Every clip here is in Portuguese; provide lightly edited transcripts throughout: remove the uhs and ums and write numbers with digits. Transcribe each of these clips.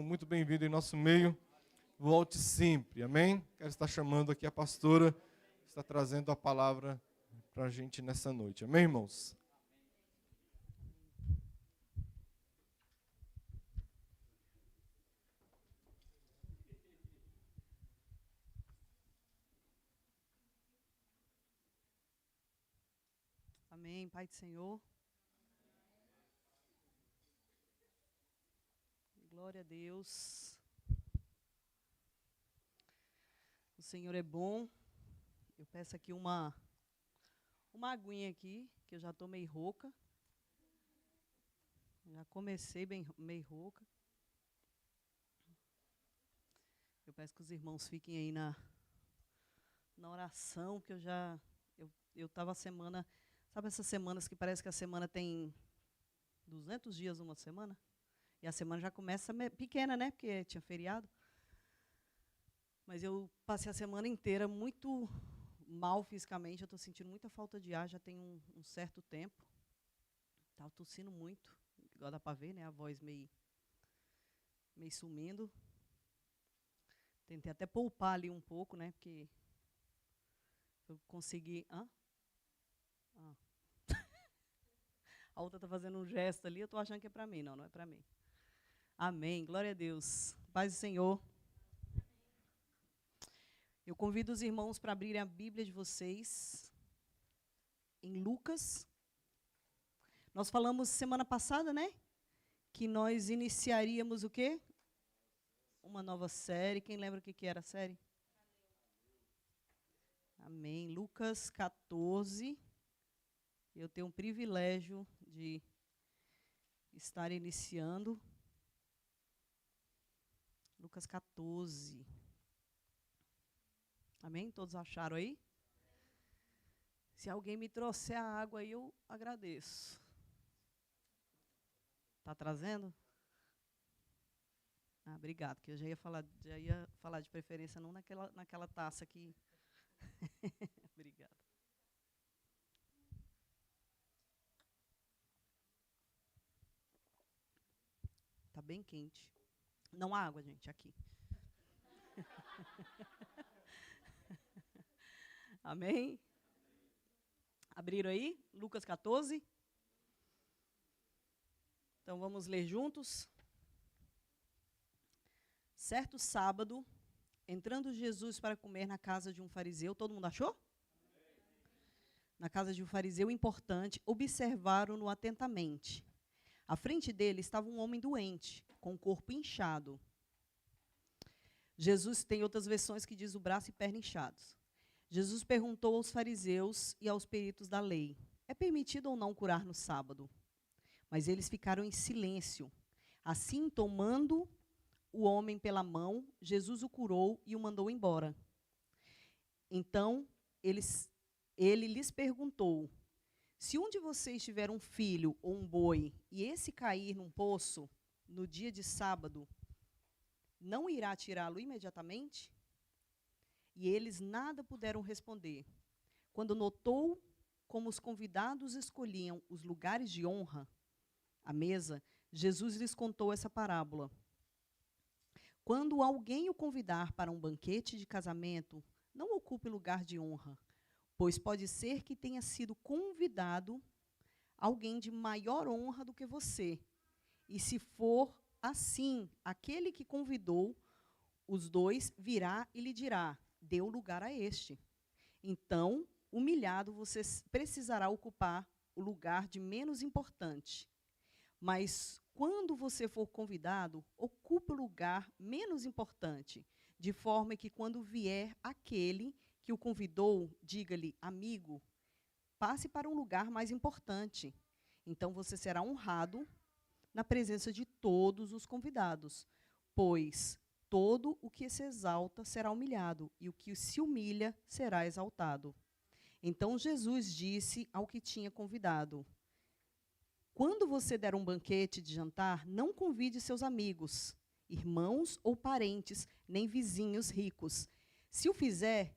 muito bem-vindo em nosso meio. Volte sempre, amém? Quero estar chamando aqui a pastora, que está trazendo a palavra para a gente nessa noite, amém, irmãos? Amém, Pai do Senhor. Glória a Deus. O Senhor é bom. Eu peço aqui uma aguinha aqui, que eu já estou meio rouca. Já comecei meio rouca. Eu peço que os irmãos fiquem aí na oração, que eu estava a semana, sabe essas semanas que parece que a semana tem 200 dias uma semana? E a semana já começa pequena, né? Porque tinha feriado. Mas eu passei a semana inteira muito mal fisicamente. Eu estou sentindo muita falta de ar, já tem um certo tempo. Estava tossindo muito. Igual dá para ver, né? A voz meio sumindo. Tentei até poupar ali um pouco, né? Porque eu consegui... A outra está fazendo um gesto ali. Eu estou achando que é para mim. Não é para mim. Amém. Glória a Deus. Paz do Senhor. Eu convido os irmãos para abrirem a Bíblia de vocês em Lucas. Nós falamos semana passada, né? Que nós iniciaríamos o quê? Uma nova série. Quem lembra o que era a série? Amém. Lucas 14. Eu tenho o privilégio de estar iniciando. Lucas 14. Amém? Todos acharam aí? Se alguém me trouxer a água aí, eu agradeço. Está trazendo? Obrigado, que eu já ia falar de preferência não naquela taça aqui. Obrigada. Está bem quente. Não há água, gente, aqui. Amém? Abriram aí? Lucas 14? Então, vamos ler juntos. Certo sábado, entrando Jesus para comer na casa de um fariseu, todo mundo achou? Na casa de um fariseu importante, observaram-no atentamente. À frente dele estava um homem doente, com o corpo inchado. Jesus tem outras versões que diz o braço e perna inchados. Jesus perguntou aos fariseus e aos peritos da lei: é permitido ou não curar no sábado? Mas eles ficaram em silêncio. Assim, tomando o homem pela mão, Jesus o curou e o mandou embora. Então, ele lhes perguntou: se um de vocês tiver um filho ou um boi, e esse cair num poço no dia de sábado, não irá tirá-lo imediatamente? E eles nada puderam responder. Quando notou como os convidados escolhiam os lugares de honra, à mesa, Jesus lhes contou essa parábola. Quando alguém o convidar para um banquete de casamento, não ocupe lugar de honra, pois pode ser que tenha sido convidado alguém de maior honra do que você. E se for assim, aquele que convidou os dois virá e lhe dirá: dê o lugar a este. Então, humilhado, você precisará ocupar o lugar de menos importante. Mas, quando você for convidado, ocupe o lugar menos importante, de forma que, quando vier aquele que o convidou, diga-lhe: amigo, passe para um lugar mais importante. Então, você será honrado na presença de todos os convidados, pois todo o que se exalta será humilhado, e o que se humilha será exaltado. Então Jesus disse ao que tinha convidado: quando você der um banquete de jantar, não convide seus amigos, irmãos ou parentes, nem vizinhos ricos. Se o fizer,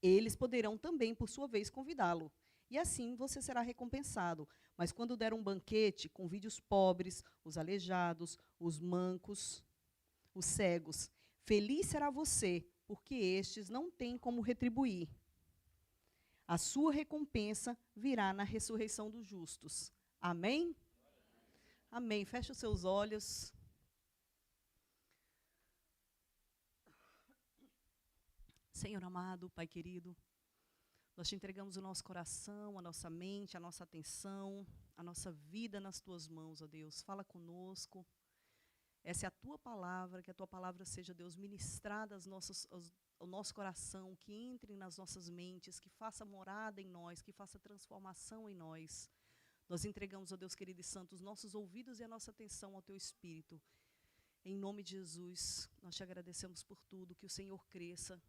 eles poderão também, por sua vez, convidá-lo. E assim você será recompensado, Mas quando der um banquete, convide os pobres, os aleijados, os mancos, os cegos. Feliz será você, porque estes não têm como retribuir. A sua recompensa virá na ressurreição dos justos. Amém? Amém. Feche os seus olhos. Senhor amado, Pai querido, nós te entregamos o nosso coração, a nossa mente, a nossa atenção, a nossa vida nas tuas mãos, ó Deus. Fala conosco. Essa é a tua palavra, que a tua palavra seja, Deus, ministrada ao nosso coração, que entre nas nossas mentes, que faça morada em nós, que faça transformação em nós. Nós entregamos, ó Deus querido e santo, os nossos ouvidos e a nossa atenção ao teu Espírito. Em nome de Jesus, nós te agradecemos por tudo, que o Senhor cresça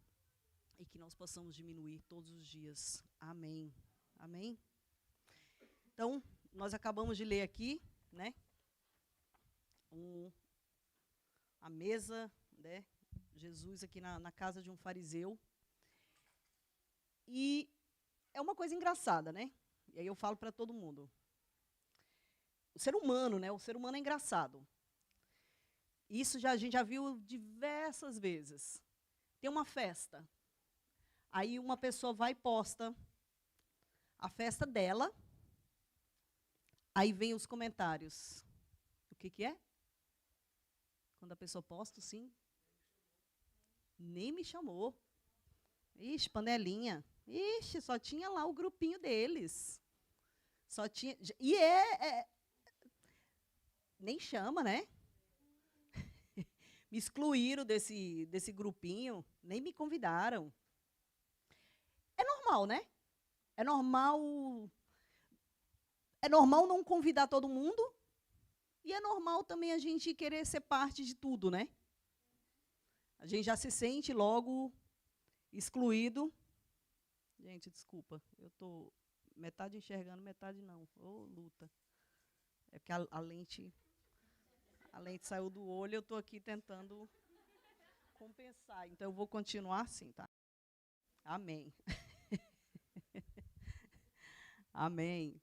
e que nós possamos diminuir todos os dias. Amém. Amém? Então, nós acabamos de ler aqui, né, a mesa, né, Jesus aqui na casa de um fariseu. E é uma coisa engraçada, né? E aí eu falo para todo mundo. O ser humano, né? O ser humano é engraçado. Isso a gente já viu diversas vezes. Tem uma festa. Aí uma pessoa vai e posta a festa dela. Aí vem os comentários. O que é? Quando a pessoa posta, sim. Nem me chamou. Ixi, panelinha. Ixi, só tinha lá o grupinho deles. Só tinha. E nem chama, né? Me excluíram desse grupinho, nem me convidaram. É normal, né? É normal não convidar todo mundo. E é normal também a gente querer ser parte de tudo, né? A gente já se sente logo excluído. Gente, desculpa, eu estou metade enxergando, metade não. Ô, luta. É porque a lente saiu do olho, eu estou aqui tentando compensar. Então, eu vou continuar assim, tá? Amém. Amém.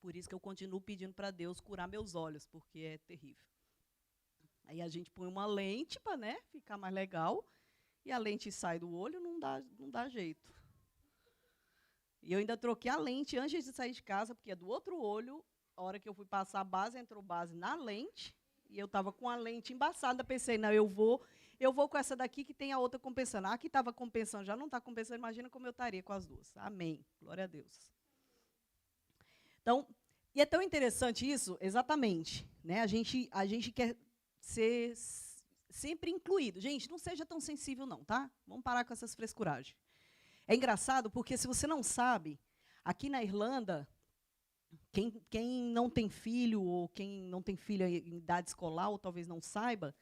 Por isso que eu continuo pedindo para Deus curar meus olhos, porque é terrível. Aí a gente põe uma lente para, né, ficar mais legal, e a lente sai do olho, não dá jeito. E eu ainda troquei a lente antes de sair de casa, porque é do outro olho. A hora que eu fui passar a base, entrou base na lente, e eu estava com a lente embaçada. Pensei, não, eu vou com essa daqui que tem a outra compensando. A que estava compensando já não está compensando, imagina como eu estaria com as duas. Amém. Glória a Deus. Então, e é tão interessante isso, exatamente, né? A gente quer ser sempre incluído. Gente, não seja tão sensível não, tá? Vamos parar com essas frescuragens. É engraçado porque, se você não sabe, aqui na Irlanda, quem não tem filho, ou quem não tem filho em idade escolar, ou talvez não saiba,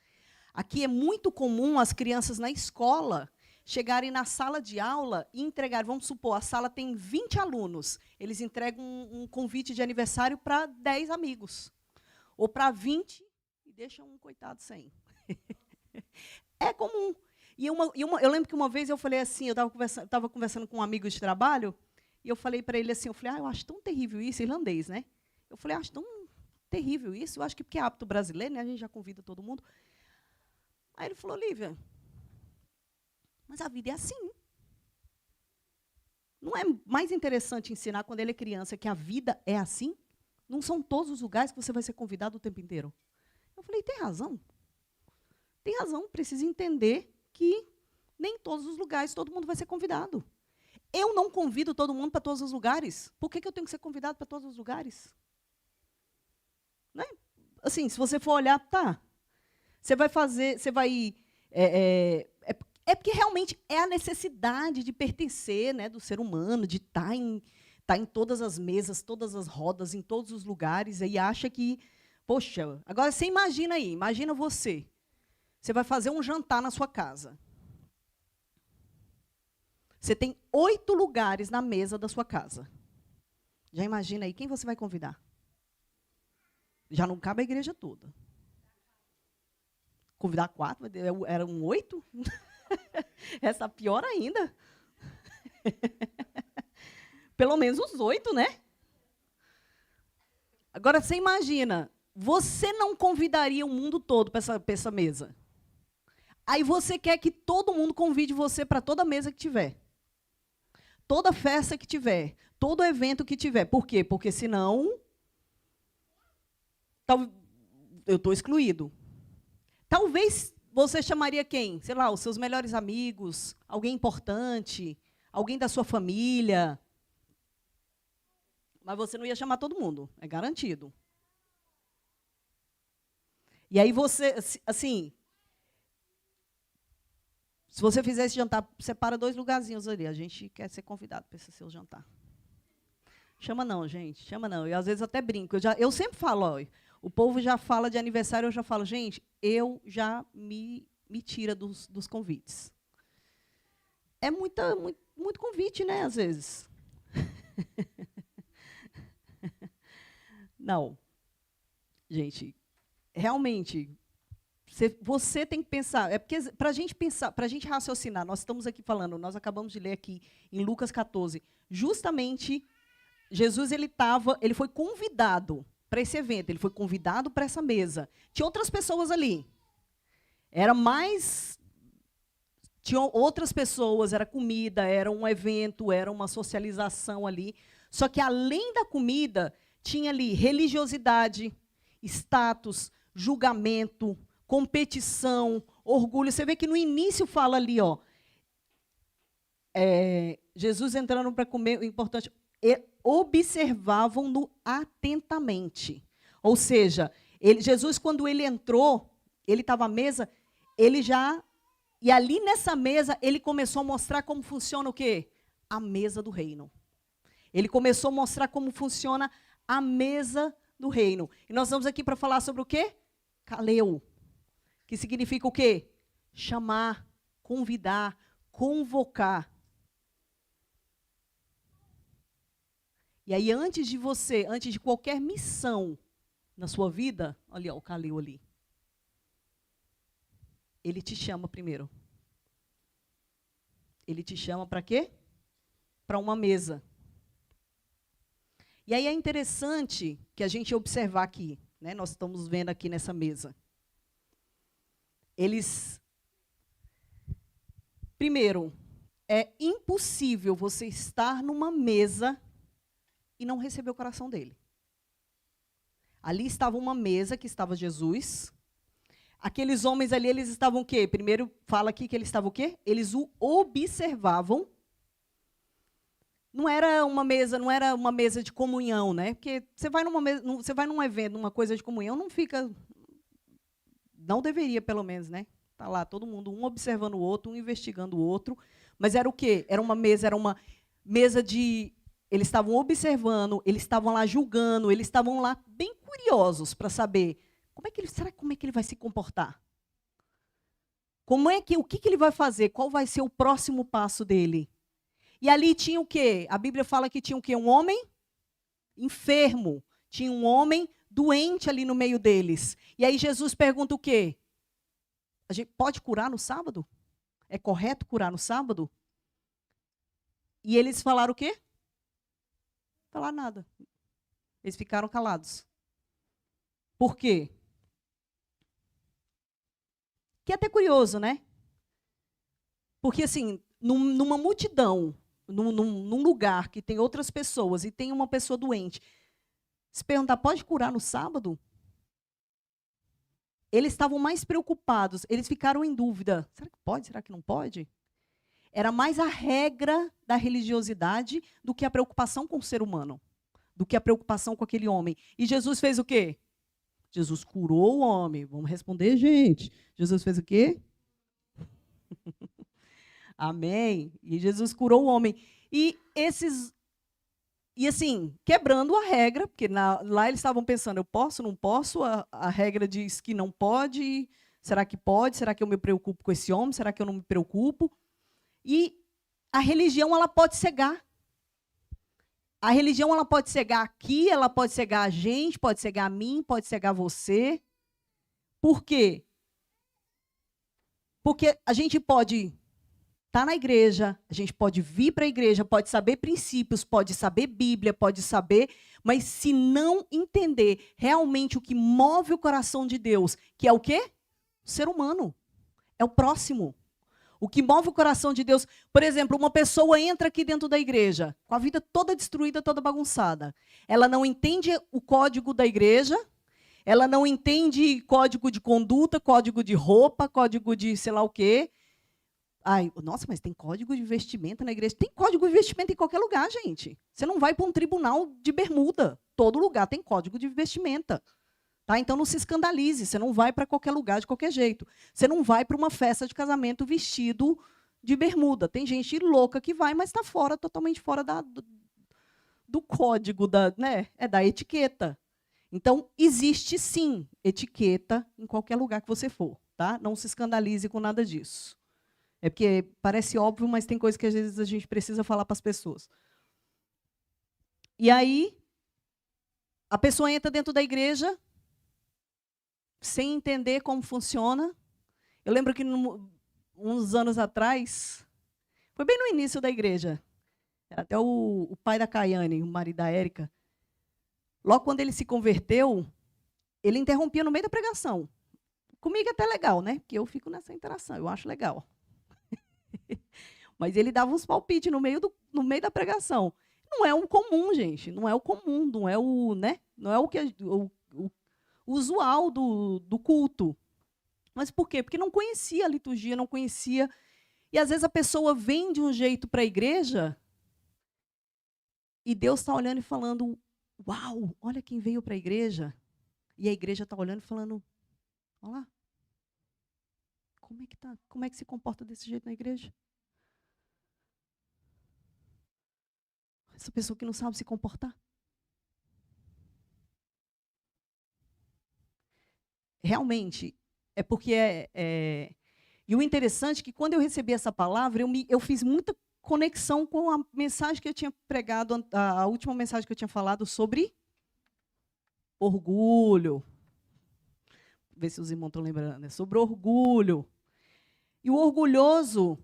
aqui é muito comum as crianças na escola chegarem na sala de aula e entregar, vamos supor, a sala tem 20 alunos, eles entregam um convite de aniversário para 10 amigos, ou para 20, e deixam um coitado sem. É comum. E eu lembro que uma vez eu falei assim, eu estava conversando com um amigo de trabalho, e eu falei para ele assim, eu falei, eu acho tão terrível isso, irlandês, né? Eu falei, acho tão terrível isso, eu acho que porque é hábito brasileiro, né? A gente já convida todo mundo. Aí ele falou, Lívia, mas a vida é assim. Não é mais interessante ensinar quando ele é criança que a vida é assim? Não são todos os lugares que você vai ser convidado o tempo inteiro. Eu falei, tem razão. Tem razão, precisa entender que nem todos os lugares todo mundo vai ser convidado. Eu não convido todo mundo para todos os lugares. Por que eu tenho que ser convidado para todos os lugares? Né? Assim, se você for olhar, tá. Você vai... É porque realmente é a necessidade de pertencer, né, do ser humano, de estar em todas as mesas, todas as rodas, em todos os lugares, e acha que, poxa, agora você imagina aí, imagina você vai fazer um jantar na sua casa. Você tem 8 lugares na mesa da sua casa. Já imagina aí, quem você vai convidar? Já não cabe a igreja toda. Convidar 4, eram 8? Essa pior ainda. Pelo menos uns 8, né? Agora, você imagina, você não convidaria o mundo todo para essa mesa. Aí você quer que todo mundo convide você para toda mesa que tiver. Toda festa que tiver. Todo evento que tiver. Por quê? Porque senão eu estou excluído. Talvez você chamaria quem? Sei lá, os seus melhores amigos, alguém importante, alguém da sua família. Mas você não ia chamar todo mundo, é garantido. E aí você, assim, se você fizer esse jantar, separa 2 lugarzinhos ali. A gente quer ser convidado para esse seu jantar. Chama não, gente, chama não. E às vezes eu até brinco. Eu sempre falo, ó, o povo já fala de aniversário, eu já falo, gente, eu já me tira dos convites. É muito convite, né, às vezes. Não. Gente, realmente, você tem que pensar. É porque, para a gente pensar, para a gente raciocinar, nós estamos aqui falando, nós acabamos de ler aqui em Lucas 14, justamente, Jesus ele foi convidado para esse evento, ele foi convidado para essa mesa. Tinha outras pessoas ali. Tinham outras pessoas, era comida, era um evento, era uma socialização ali. Só que, além da comida, tinha ali religiosidade, status, julgamento, competição, orgulho. Você vê que no início fala ali, ó, Jesus entrando para comer, o importante, observavam-no atentamente. Ou seja, Jesus, quando ele entrou, ele estava à mesa, e ali nessa mesa, ele começou a mostrar como funciona o quê? A mesa do reino. Ele começou a mostrar como funciona a mesa do reino. E nós estamos aqui para falar sobre o quê? Kaleo, que significa o quê? Chamar, convidar, convocar. E aí, antes de qualquer missão na sua vida, olha o Kaleo ali. Ele te chama primeiro. Ele te chama para quê? Para uma mesa. E aí é interessante que a gente observar aqui, né? Nós estamos vendo aqui nessa mesa. Primeiro, é impossível você estar numa mesa e não receber o coração dele. Ali estava uma mesa que estava Jesus. Aqueles homens ali, eles estavam o quê? Primeiro fala aqui que eles estavam o quê? Eles o observavam. Não era uma mesa de comunhão, né? Porque você vai num evento, numa coisa de comunhão, não deveria pelo menos, né? Tá lá todo mundo, um observando o outro, um investigando o outro, mas era o quê? Era uma mesa de, eles estavam observando, eles estavam lá julgando, eles estavam lá bem curiosos para saber como é que ele vai se comportar? O que ele vai fazer? Qual vai ser o próximo passo dele? E ali tinha o quê? A Bíblia fala que tinha o quê? Um homem enfermo. Tinha um homem doente ali no meio deles. E aí Jesus pergunta o quê? A gente pode curar no sábado? É correto curar no sábado? E eles falaram o quê? Falaram nada. Eles ficaram calados. Por quê? Que é até curioso, né? Porque, assim, numa multidão, num lugar que tem outras pessoas e tem uma pessoa doente, se perguntar, pode curar no sábado? Eles estavam mais preocupados, eles ficaram em dúvida. Será que pode? Será que não pode? Era mais a regra da religiosidade do que a preocupação com o ser humano, do que a preocupação com aquele homem. E Jesus fez o quê? Jesus curou o homem. Vamos responder, gente. Jesus fez o quê? Amém. E Jesus curou o homem. E assim, quebrando a regra, porque lá eles estavam pensando, eu posso, não posso? A regra diz que não pode. Será que pode? Será que eu me preocupo com esse homem? Será que eu não me preocupo? E a religião, ela pode cegar. A religião, ela pode cegar aqui, ela pode cegar a gente, pode cegar a mim, pode cegar você. Por quê? Porque a gente pode estar na igreja, a gente pode vir para a igreja, pode saber princípios, pode saber Bíblia, pode saber, mas se não entender realmente o que move o coração de Deus, que é o quê? O ser humano, é o próximo. O que move o coração de Deus, por exemplo, uma pessoa entra aqui dentro da igreja, com a vida toda destruída, toda bagunçada. Ela não entende o código da igreja, ela não entende código de conduta, código de roupa, código de sei lá o quê. Ai, nossa, mas tem código de vestimenta na igreja? Tem código de vestimenta em qualquer lugar, gente. Você não vai para um tribunal de bermuda. Todo lugar tem código de vestimenta. Tá? Então não se escandalize, você não vai para qualquer lugar de qualquer jeito. Você não vai para uma festa de casamento vestido de bermuda. Tem gente louca que vai, mas está fora, totalmente fora do código, da etiqueta. Então, existe sim etiqueta em qualquer lugar que você for. Tá? Não se escandalize com nada disso. É porque parece óbvio, mas tem coisa que às vezes a gente precisa falar para as pessoas. E aí, a pessoa entra dentro da igreja sem entender como funciona. Eu lembro que uns anos atrás, foi bem no início da igreja, até o pai da Caiane, o marido da Érica, logo quando ele se converteu, ele interrompia no meio da pregação. Comigo é até legal, né? Porque eu fico nessa interação, eu acho legal. Mas ele dava uns palpites no meio da pregação. Não é o comum, gente. Não é o comum, não é o, né? Não é o usual do culto. Mas por quê? Porque não conhecia a liturgia, não conhecia. E às vezes a pessoa vem de um jeito para a igreja e Deus está olhando e falando: uau, olha quem veio para a igreja. E a igreja está olhando e falando: olha lá, como é que tá? Como é que se comporta desse jeito na igreja? Essa pessoa que não sabe se comportar. Realmente, é porque E o interessante é que quando eu recebi essa palavra, eu fiz muita conexão com a mensagem que eu tinha pregado, a última mensagem que eu tinha falado sobre orgulho. Vê se os irmãos estão lembrando, né? Sobre orgulho. E o orgulhoso,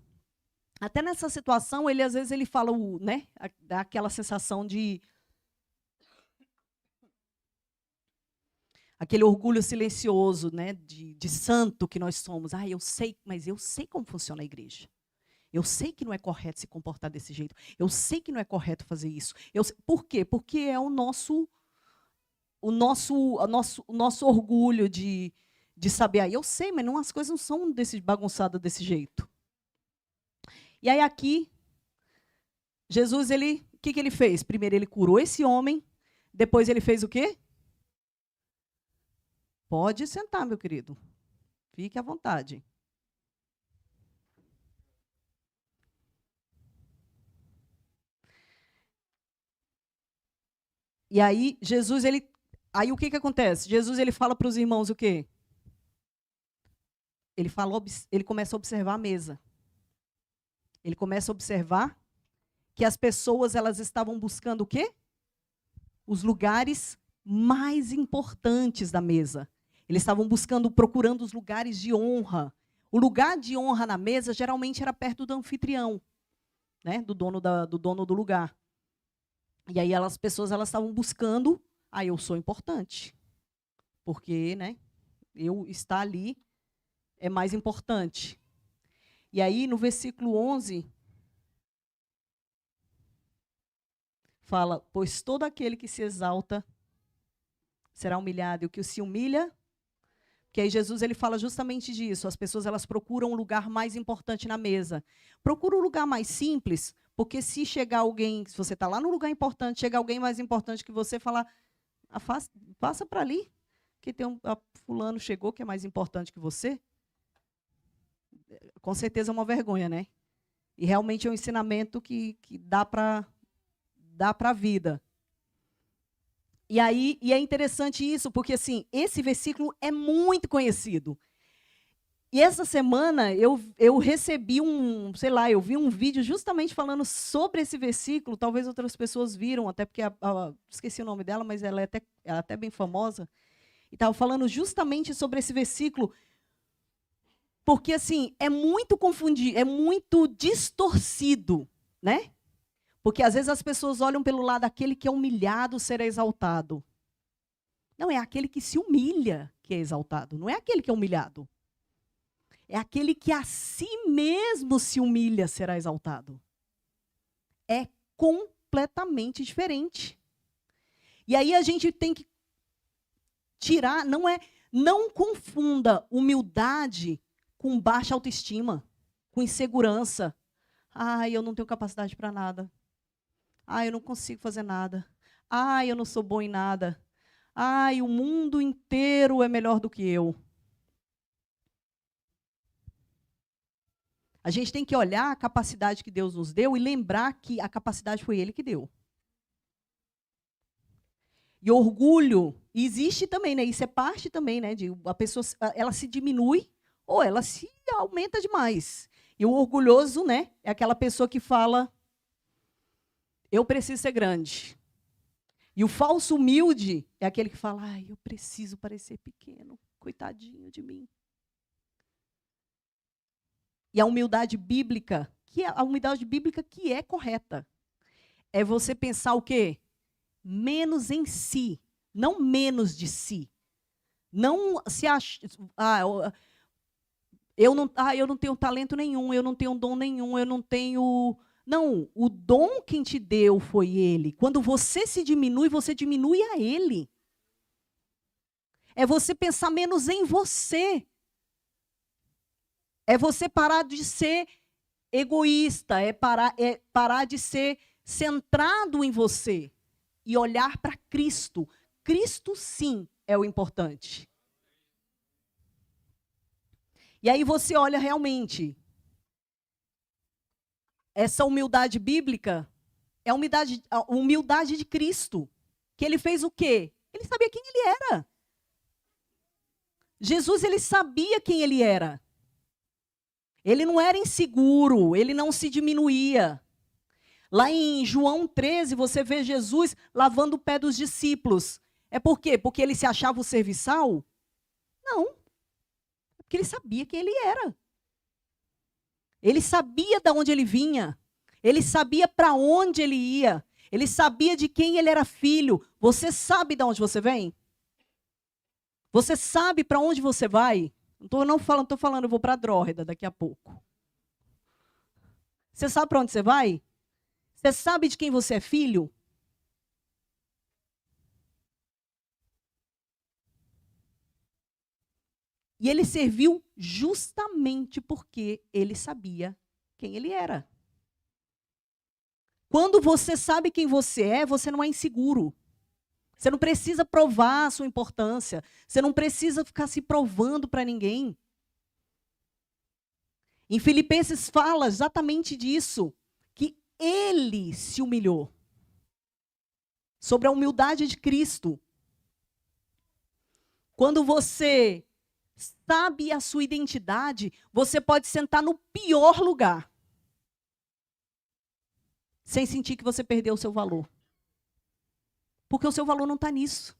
até nessa situação, ele às vezes ele fala, né? Dá aquela sensação de aquele orgulho silencioso, né, de santo que nós somos. Ah, eu sei, mas eu sei como funciona a igreja. Eu sei que não é correto se comportar desse jeito. Eu sei que não é correto fazer isso. Por quê? Porque é o nosso orgulho de saber. Ah, eu sei, mas as coisas não são bagunçadas desse jeito. E aí aqui, Jesus, o que ele fez? Primeiro ele curou esse homem, depois ele fez o quê? Pode sentar, meu querido. Fique à vontade. E aí, Jesus, aí o que acontece? Jesus, ele fala para os irmãos o quê? Ele começa a observar a mesa. Ele começa a observar que as pessoas, elas estavam buscando o quê? Os lugares mais importantes da mesa. Eles estavam procurando os lugares de honra. O lugar de honra na mesa geralmente era perto do anfitrião, né? do dono do lugar. E aí as pessoas estavam buscando, eu sou importante. Porque, né, eu estar ali é mais importante. E aí no versículo 11 fala: pois todo aquele que se exalta será humilhado, e o que se humilha. Que aí Jesus ele fala justamente disso. As pessoas elas procuram um lugar mais importante na mesa. Procura um lugar mais simples, porque se chegar alguém, se você está lá no lugar importante, chegar alguém mais importante que você, falar, passa para ali, que tem fulano chegou que é mais importante que você. Com certeza é uma vergonha, né? E realmente é um ensinamento que dá para a vida. E aí, é interessante isso, porque assim, esse versículo é muito conhecido. E essa semana eu recebi eu vi um vídeo justamente falando sobre esse versículo, talvez outras pessoas viram, até porque esqueci o nome dela, mas ela é até bem famosa, e estava falando justamente sobre esse versículo. Porque, assim, é muito confundido, é muito distorcido, né? Porque, às vezes, as pessoas olham pelo lado daquele que é humilhado será exaltado. Não, é aquele que se humilha que é exaltado, não é aquele que é humilhado. É aquele que a si mesmo se humilha será exaltado. É completamente diferente. E aí a gente tem que tirar, não confunda humildade com baixa autoestima, com insegurança. Ai, eu não tenho capacidade para nada. Ai, eu não consigo fazer nada. Ai, eu não sou bom em nada. Ai, o mundo inteiro é melhor do que eu. A gente tem que olhar a capacidade que Deus nos deu e lembrar que a capacidade foi Ele que deu. E orgulho existe também, né? Isso é parte também, né? De a pessoa, ela se diminui ou ela se aumenta demais. E o orgulhoso, né? É aquela pessoa que fala, eu preciso ser grande. E o falso humilde é aquele que fala, ai, eu preciso parecer pequeno, coitadinho de mim. E a humildade bíblica, que é correta, é você pensar o quê? Menos em si, não menos de si. Não se acha, eu não tenho talento nenhum, eu não tenho dom nenhum, eu não tenho... Não, o dom quem te deu foi Ele. Quando você se diminui, você diminui a Ele. É você pensar menos em você. É você parar de ser egoísta, é parar de ser centrado em você e olhar para Cristo. Cristo, sim, é o importante. E aí você olha realmente. Essa humildade bíblica é a humildade de Cristo. Que Ele fez o quê? Ele sabia quem Ele era. Jesus, Ele sabia quem Ele era. Ele não era inseguro, Ele não se diminuía. Lá em João 13, você vê Jesus lavando o pé dos discípulos. É por quê? Porque ele se achava o serviçal? Não. Porque ele sabia quem ele era. Ele sabia de onde ele vinha. Ele sabia para onde ele ia. Ele sabia de quem ele era filho. Você sabe de onde você vem? Você sabe para onde você vai? Não estou falando, eu vou para a Drórida daqui a pouco. Você sabe para onde você vai? Você sabe de quem você é filho? E ele serviu justamente porque ele sabia quem ele era. Quando você sabe quem você é, você não é inseguro. Você não precisa provar a sua importância. Você não precisa ficar se provando para ninguém. Em Filipenses fala exatamente disso, que ele se humilhou. Sobre a humildade de Cristo. Quando você sabe a sua identidade, você pode sentar no pior lugar. Sem sentir que você perdeu o seu valor. Porque o seu valor não está nisso.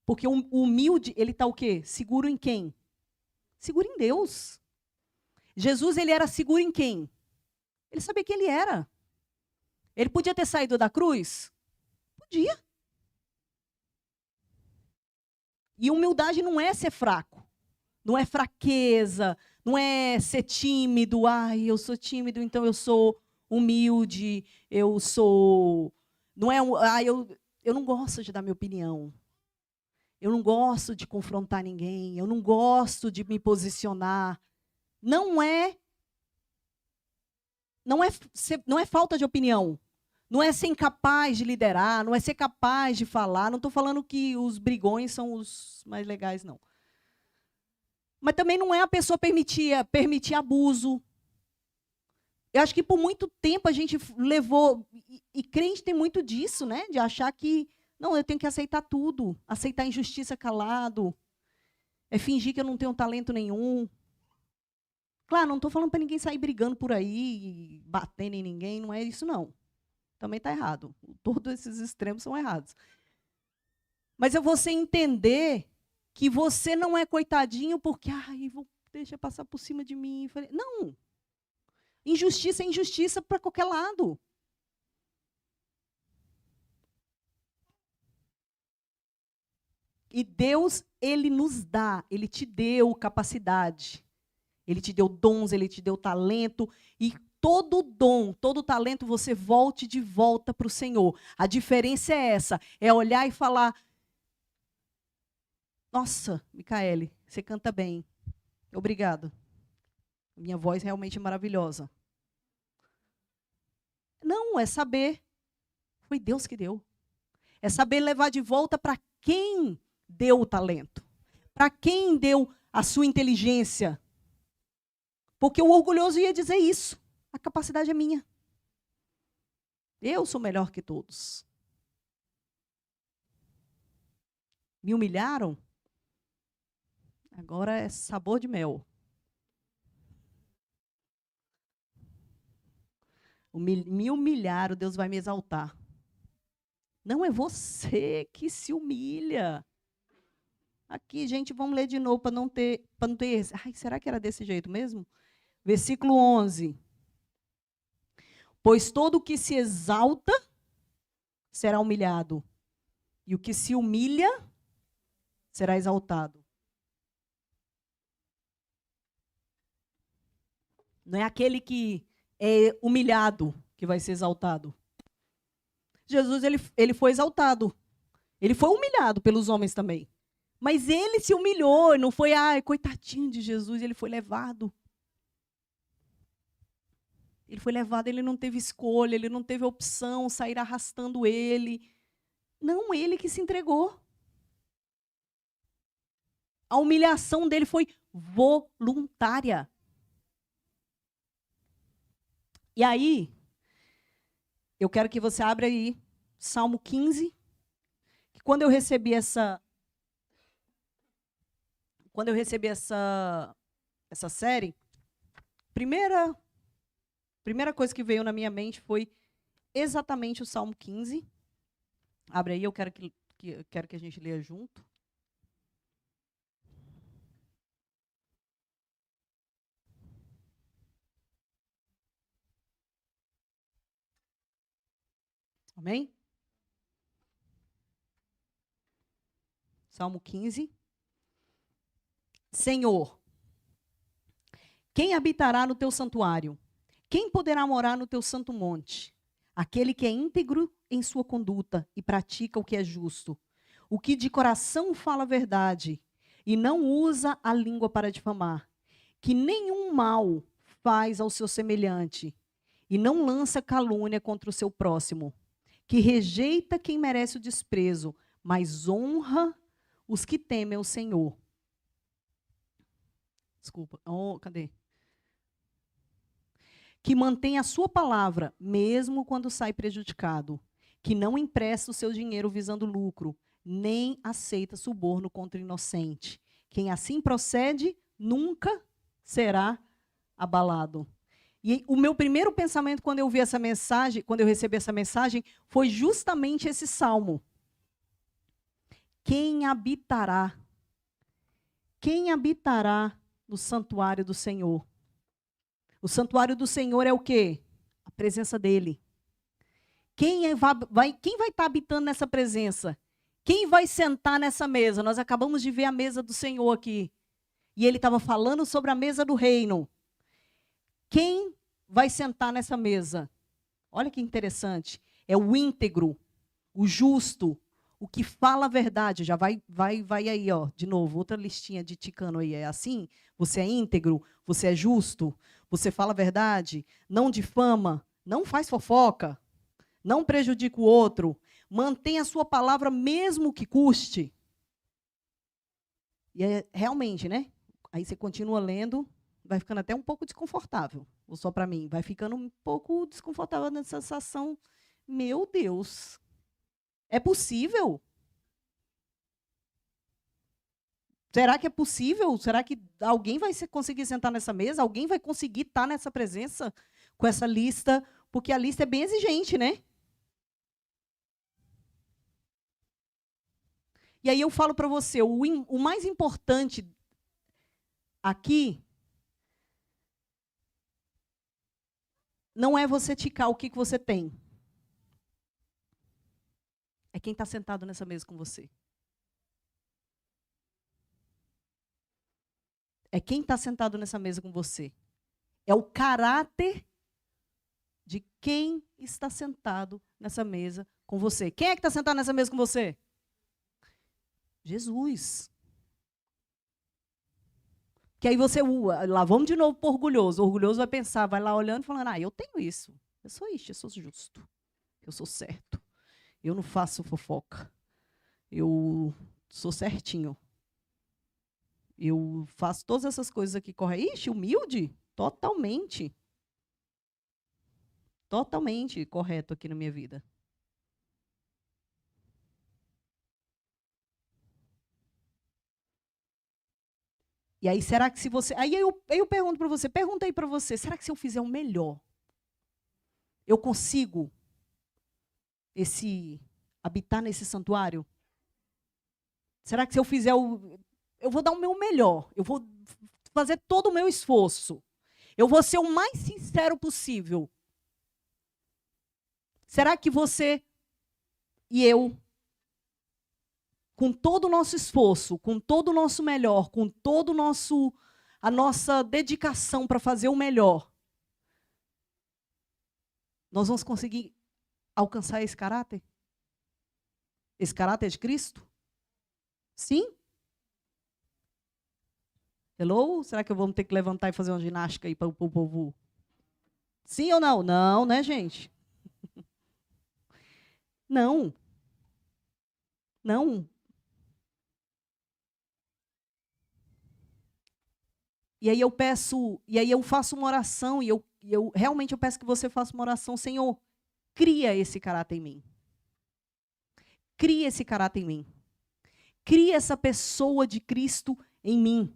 Porque o humilde, ele está o quê? Seguro em quem? Seguro em Deus. Jesus, ele era seguro em quem? Ele sabia quem ele era. Ele podia ter saído da cruz? Podia. E humildade não é ser fraco. Não é fraqueza. Não é ser tímido. Ai, eu sou tímido, então eu sou humilde. Eu sou... Não é... eu não gosto de dar minha opinião. Eu não gosto de confrontar ninguém. Eu não gosto de me posicionar. Não é falta de opinião. Não é ser incapaz de liderar. Não é ser capaz de falar. Não estou falando que os brigões são os mais legais, não. Mas também não é a pessoa permitir abuso. Eu acho que por muito tempo a gente levou... E crente tem muito disso, né? De achar que... Não, eu tenho que aceitar tudo. Aceitar injustiça calado. É fingir que eu não tenho talento nenhum. Claro, não estou falando para ninguém sair brigando por aí, batendo em ninguém. Não é isso, não. Também está errado. Todos esses extremos são errados. Mas é você entender que você não é coitadinho porque, deixa passar por cima de mim. Não. Injustiça é injustiça para qualquer lado. E Deus, Ele nos dá, Ele te deu capacidade. Ele te deu dons, Ele te deu talento. E todo dom, todo talento, você volte de volta para o Senhor. A diferença é essa, é olhar e falar, nossa, Micaele, você canta bem. Obrigada. Minha voz realmente é maravilhosa. Não, é saber. Foi Deus que deu. É saber levar de volta para quem deu o talento. Para quem deu a sua inteligência. Porque o orgulhoso ia dizer isso. A capacidade é minha. Eu sou melhor que todos. Me humilharam? Agora é sabor de mel. Me humilharam, Deus vai me exaltar. Não é você que se humilha. Aqui, gente, vamos ler de novo para não ter. Ai, será que era desse jeito mesmo? Versículo 11. Pois todo o que se exalta será humilhado, e o que se humilha será exaltado. Não é aquele que é humilhado que vai ser exaltado. Jesus, ele foi exaltado. Ele foi humilhado pelos homens também. Mas ele se humilhou, não foi, coitadinho de Jesus, ele foi levado. Ele foi levado, ele não teve escolha, ele não teve opção, sair arrastando ele. Não, ele que se entregou. A humilhação dele foi voluntária. E aí, eu quero que você abra aí, Salmo 15, que quando eu recebi essa série, primeira coisa que veio na minha mente foi exatamente o Salmo 15. Abre aí, eu quero que a gente leia junto. Amém? Salmo 15. Senhor, quem habitará no teu santuário? Quem poderá morar no teu santo monte? Aquele que é íntegro em sua conduta e pratica o que é justo. O que de coração fala a verdade e não usa a língua para difamar. Que nenhum mal faz ao seu semelhante e não lança calúnia contra o seu próximo. Que rejeita quem merece o desprezo, mas honra os que temem o Senhor. Desculpa, cadê? Que mantém a sua palavra, mesmo quando sai prejudicado. Que não empresta o seu dinheiro visando lucro, nem aceita suborno contra o inocente. Quem assim procede, nunca será abalado. E o meu primeiro pensamento quando eu vi essa mensagem, quando eu recebi essa mensagem, foi justamente esse salmo. Quem habitará? Quem habitará no santuário do Senhor? O santuário do Senhor é o quê? A presença dele. Quem vai estar habitando nessa presença? Quem vai sentar nessa mesa? Nós acabamos de ver a mesa do Senhor aqui. E ele estava falando sobre a mesa do reino. Quem vai sentar nessa mesa? Olha que interessante. É o íntegro, o justo, o que fala a verdade. Já vai aí, ó, de novo, outra listinha de ticano aí. É assim? Você é íntegro, você é justo, você fala a verdade, não difama, não faz fofoca, não prejudica o outro, mantém a sua palavra mesmo que custe. E é realmente, né? Aí você continua lendo, vai ficando até um pouco desconfortável. Ou só para mim, vai ficando um pouco desconfortável nessa sensação. Meu Deus, é possível? Será que é possível? Será que alguém vai conseguir sentar nessa mesa? Alguém vai conseguir estar nessa presença com essa lista? Porque a lista é bem exigente, né? E aí eu falo para você, o mais importante aqui não é você ticar o que você tem. É quem está sentado nessa mesa com você. É quem está sentado nessa mesa com você. É o caráter de quem está sentado nessa mesa com você. Quem é que está sentado nessa mesa com você? Jesus. Que aí você, lá vamos de novo para orgulhoso. O orgulhoso vai pensar, vai lá olhando e falando, eu tenho isso. Eu sou isso, eu sou justo. Eu sou certo. Eu não faço fofoca. Eu sou certinho. Eu faço todas essas coisas aqui corretas. Ixi, humilde? Totalmente. Totalmente correto aqui na minha vida. E aí, será que se você... Aí eu pergunto para você, pergunta aí para você, será que se eu fizer o melhor, eu consigo habitar nesse santuário? Será que se eu fizer eu vou dar o meu melhor, eu vou fazer todo o meu esforço, eu vou ser o mais sincero possível? Será que você e eu, com todo o nosso esforço, com todo o nosso melhor, com todo a nossa dedicação para fazer o melhor, nós vamos conseguir alcançar esse caráter? Esse caráter de Cristo? Sim? Hello? Será que vamos ter que levantar e fazer uma ginástica aí para o povo? Sim ou não? Não, né, gente? Não. Não. E aí eu faço uma oração, e eu realmente eu peço que você faça uma oração, Senhor, cria esse caráter em mim. Cria esse caráter em mim. Cria essa pessoa de Cristo em mim.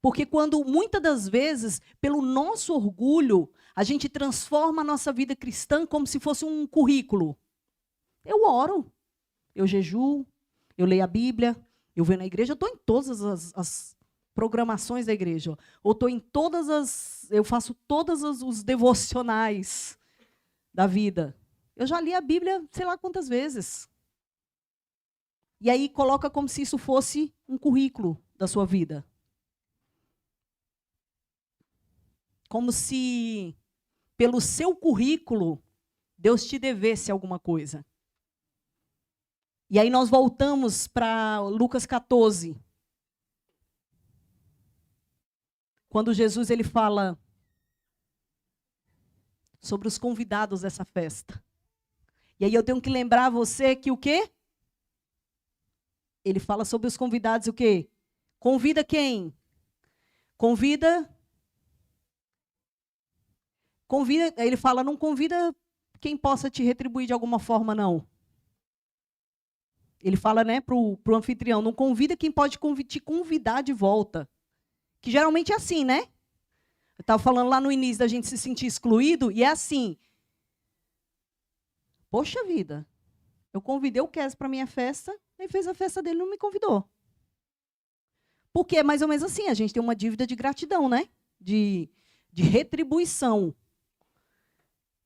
Porque quando, muitas das vezes, pelo nosso orgulho, a gente transforma a nossa vida cristã como se fosse um currículo. Eu oro, eu jejuo, eu leio a Bíblia, eu venho na igreja, eu estou em todas as programações da igreja. Ou estou em eu faço todos os devocionais da vida. Eu já li a Bíblia sei lá quantas vezes. E aí coloca como se isso fosse um currículo da sua vida. Como se, pelo seu currículo, Deus te devesse alguma coisa. E aí nós voltamos para Lucas 14. Quando Jesus ele fala sobre os convidados dessa festa. E aí eu tenho que lembrar você que o quê? Ele fala sobre os convidados o quê? Convida quem? Convida, ele fala, não convida quem possa te retribuir de alguma forma, não. Ele fala, né, pro anfitrião, não convida quem pode te convidar de volta. Que geralmente é assim, né? Eu estava falando lá no início da gente se sentir excluído, e é assim. Poxa vida, eu convidei o Kes para a minha festa, ele fez a festa dele e não me convidou. Porque é mais ou menos assim, a gente tem uma dívida de gratidão, né? De retribuição.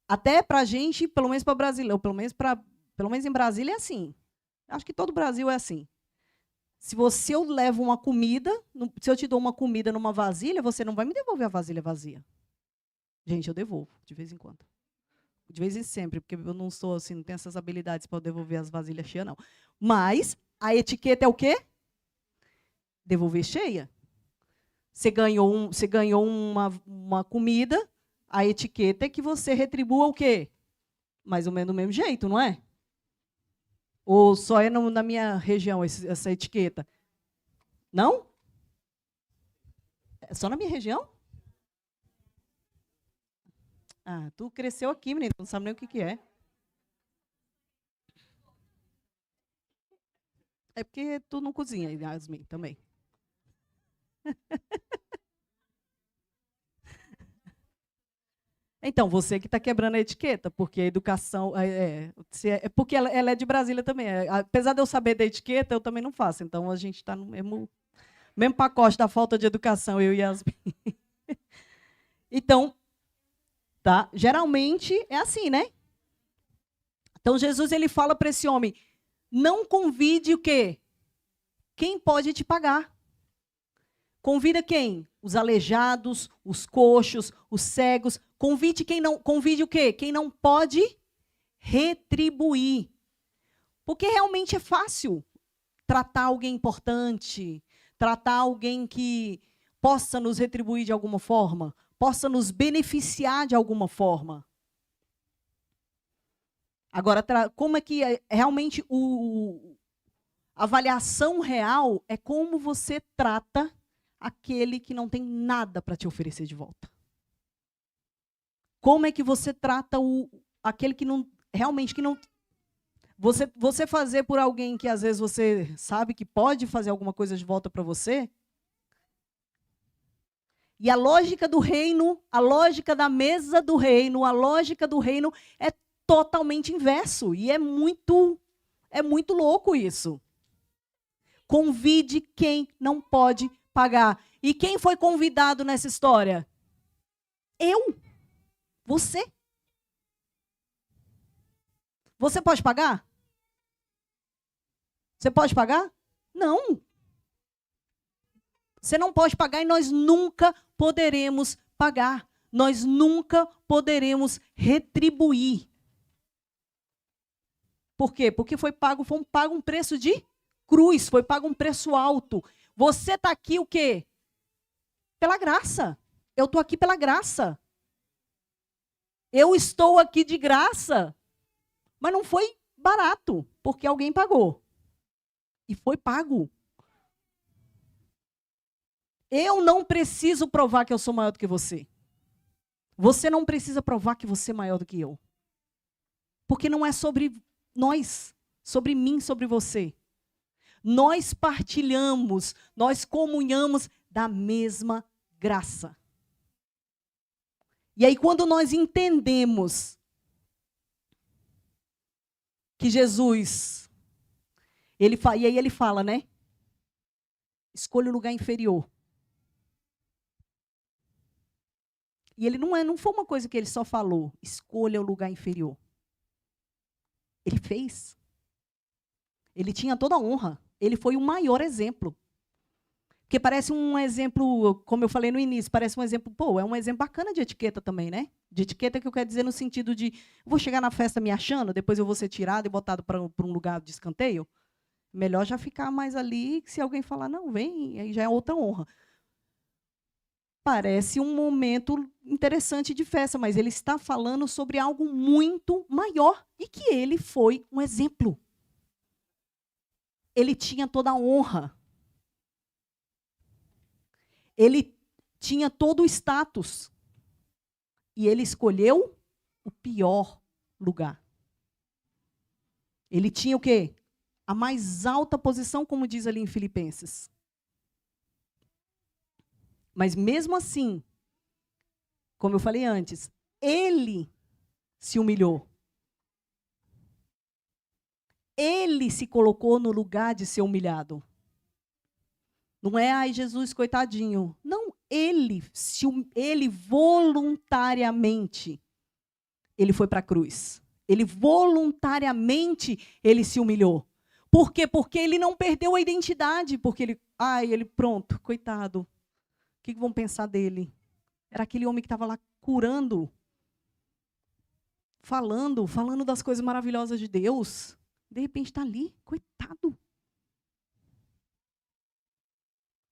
Até para a gente, pelo menos para brasileiro, pelo menos em Brasília é assim. Acho que todo o Brasil é assim. Se eu levo uma comida, se eu te dou uma comida numa vasilha, você não vai me devolver a vasilha vazia. Gente, eu devolvo, de vez em quando. De vez em sempre, porque eu não sou assim, não tenho essas habilidades para devolver as vasilhas cheias, não. Mas a etiqueta é o quê? Devolver cheia. Você ganhou uma comida, a etiqueta é que você retribua o quê? Mais ou menos do mesmo jeito, não é? Ou só é na minha região essa etiqueta? Não? É só na minha região? Ah, tu cresceu aqui, menino, não sabe nem o que é. É porque tu não cozinha, Yasmin, também. Então, você que está quebrando a etiqueta, porque a educação... porque ela é de Brasília também. Apesar de eu saber da etiqueta, eu também não faço. Então, a gente está no mesmo pacote da falta de educação, eu e Yasmin. Então, tá? Geralmente é assim, né? Então, Jesus ele fala para esse homem, não convide o quê? Quem pode te pagar? Convida quem? Os aleijados, os coxos, os cegos. Convide quem não, convide o quê? Quem não pode retribuir. Porque realmente é fácil tratar alguém importante, tratar alguém que possa nos retribuir de alguma forma, possa nos beneficiar de alguma forma. Agora, como é que realmente a avaliação real é como você trata aquele que não tem nada para te oferecer de volta. Como é que você trata aquele que não realmente que não você fazer por alguém que às vezes você sabe que pode fazer alguma coisa de volta para você? E a lógica do reino, a lógica da mesa do reino, a lógica do reino é totalmente inverso e é muito louco isso. Convide quem não pode pagar. E quem foi convidado nessa história? Eu. Você. Você pode pagar? Você pode pagar? Não. Você não pode pagar e nós nunca poderemos pagar. Nós nunca poderemos retribuir. Por quê? Porque foi pago um preço de cruz, foi pago um preço alto. Você está aqui o quê? Pela graça. Eu estou aqui pela graça. Eu estou aqui de graça. Mas não foi barato, porque alguém pagou. E foi pago. Eu não preciso provar que eu sou maior do que você. Você não precisa provar que você é maior do que eu. Porque não é sobre nós, sobre mim, sobre você. Nós partilhamos, nós comunhamos da mesma graça. E aí quando nós entendemos que Jesus, e aí ele fala, né? Escolha o lugar inferior. E ele não foi uma coisa que ele só falou, escolha o lugar inferior. Ele fez. Ele tinha toda a honra. Ele foi o maior exemplo. Porque parece um exemplo, como eu falei no início, parece um exemplo, é um exemplo bacana de etiqueta também, né? De etiqueta que eu quero dizer no sentido de, vou chegar na festa me achando, depois eu vou ser tirado e botado para um lugar de escanteio. Melhor já ficar mais ali, se alguém falar, não, vem, aí já é outra honra. Parece um momento interessante de festa, mas ele está falando sobre algo muito maior e que ele foi um exemplo. Ele tinha toda a honra. Ele tinha todo o status. E ele escolheu o pior lugar. Ele tinha o quê? A mais alta posição, como diz ali em Filipenses. Mas mesmo assim, como eu falei antes, ele se humilhou. Ele se colocou no lugar de ser humilhado. Não é, ai, Jesus, coitadinho. Não, ele voluntariamente, ele foi para a cruz. Ele voluntariamente, ele se humilhou. Por quê? Porque ele não perdeu a identidade. Porque ele pronto, coitado. O que vão pensar dele? Era aquele homem que estava lá curando, falando das coisas maravilhosas de Deus. De repente está ali, coitado.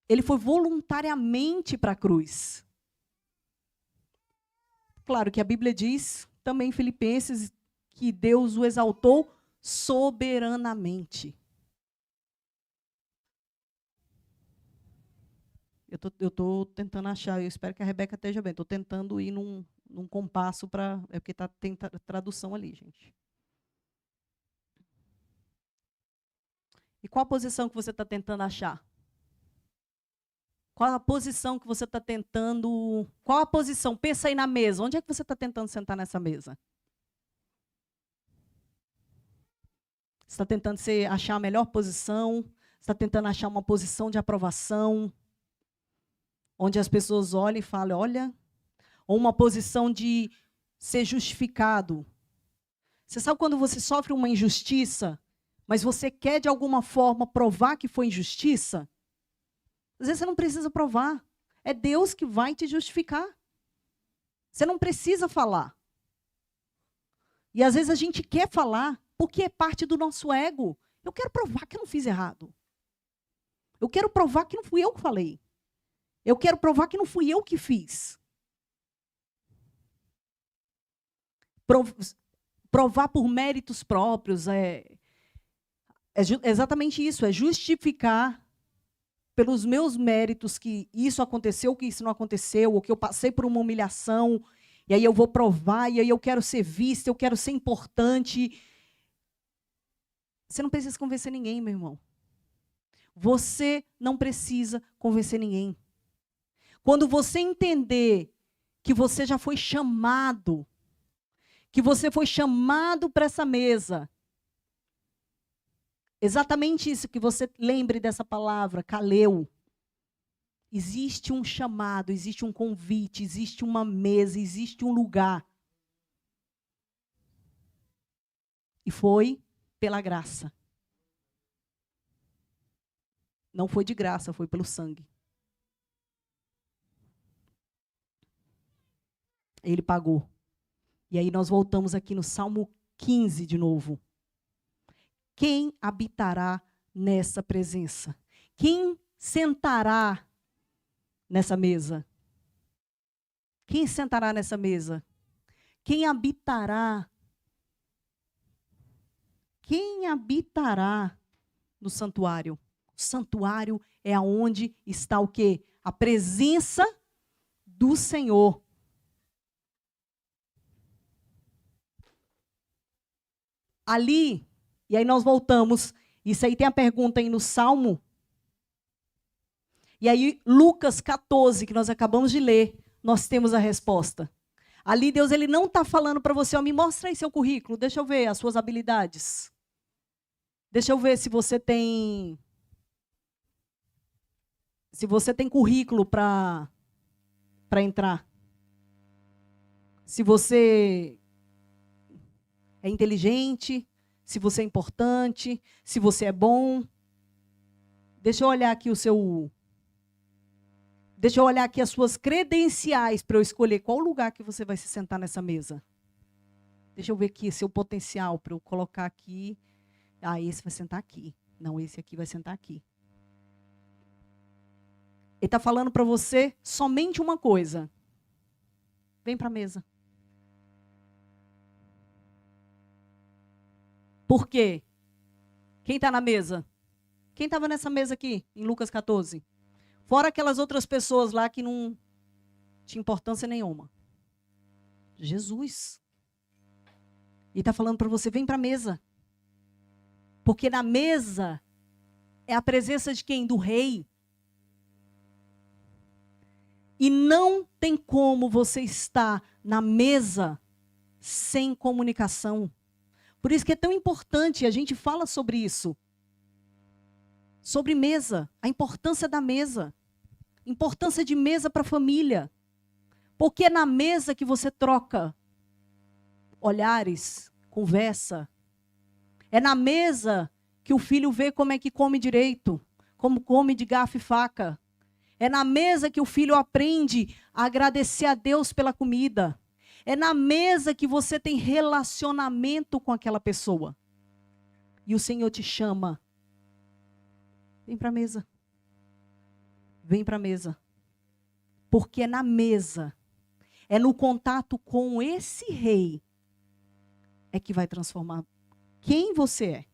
Ele foi voluntariamente para a cruz. Claro que a Bíblia diz, também em Filipenses, que Deus o exaltou soberanamente. Eu estou tentando achar, eu espero que a Rebeca esteja bem. Estou tentando ir num compasso para... É porque tem tradução ali, gente. E qual a posição que você está tentando achar? Qual a posição que você está tentando... Qual a posição? Pensa aí na mesa. Onde é que você está tentando sentar nessa mesa? Você está tentando achar a melhor posição? Você está tentando achar uma posição de aprovação? Onde as pessoas olham e falam, olha... Ou uma posição de ser justificado. Você sabe quando você sofre uma injustiça, mas você quer de alguma forma provar que foi injustiça? Às vezes você não precisa provar. É Deus que vai te justificar. Você não precisa falar. E às vezes a gente quer falar porque é parte do nosso ego. Eu quero provar que eu não fiz errado. Eu quero provar que não fui eu que falei. Eu quero provar que não fui eu que fiz. Provar por méritos próprios é exatamente isso, é justificar pelos meus méritos que isso aconteceu, que isso não aconteceu, ou que eu passei por uma humilhação, e aí eu vou provar, e aí eu quero ser vista, eu quero ser importante. Você não precisa convencer ninguém, meu irmão. Você não precisa convencer ninguém. Quando você entender que você já foi chamado, que você foi chamado para essa mesa, exatamente isso, que você lembre dessa palavra, kaleo. Existe um chamado, existe um convite, existe uma mesa, existe um lugar. E foi pela graça. Não foi de graça, foi pelo sangue. Ele pagou. E aí nós voltamos aqui no Salmo 15 de novo. Quem habitará nessa presença? Quem sentará nessa mesa? Quem sentará nessa mesa? Quem habitará? Quem habitará no santuário? O santuário é aonde está o quê? A presença do Senhor. Ali, e aí nós voltamos, isso aí tem a pergunta aí no Salmo. E aí Lucas 14, que nós acabamos de ler, nós temos a resposta. Ali Deus ele não está falando para você, me mostra aí seu currículo, deixa eu ver as suas habilidades. Deixa eu ver se você tem currículo para entrar. Se você é inteligente, se você é importante, se você é bom. Deixa eu olhar aqui Deixa eu olhar aqui as suas credenciais para eu escolher qual lugar que você vai se sentar nessa mesa. Deixa eu ver aqui seu potencial para eu colocar aqui. Ah, esse vai sentar aqui. Não, esse aqui vai sentar aqui. Ele está falando para você somente uma coisa. Vem para a mesa. Por quê? Quem está na mesa? Quem estava nessa mesa aqui, em Lucas 14? Fora aquelas outras pessoas lá que não tinha importância nenhuma. Jesus. E está falando para você, vem para a mesa. Porque na mesa é a presença de quem? Do rei. E não tem como você estar na mesa sem comunicação. Por isso que é tão importante, a gente fala sobre isso. Sobre mesa, a importância da mesa. Importância de mesa para a família. Porque é na mesa que você troca olhares, conversa. É na mesa que o filho vê como é que come direito, como come de garfo e faca. É na mesa que o filho aprende a agradecer a Deus pela comida. É na mesa que você tem relacionamento com aquela pessoa. E o Senhor te chama. Vem para a mesa. Vem para a mesa. Porque é na mesa, é no contato com esse rei, é que vai transformar quem você é.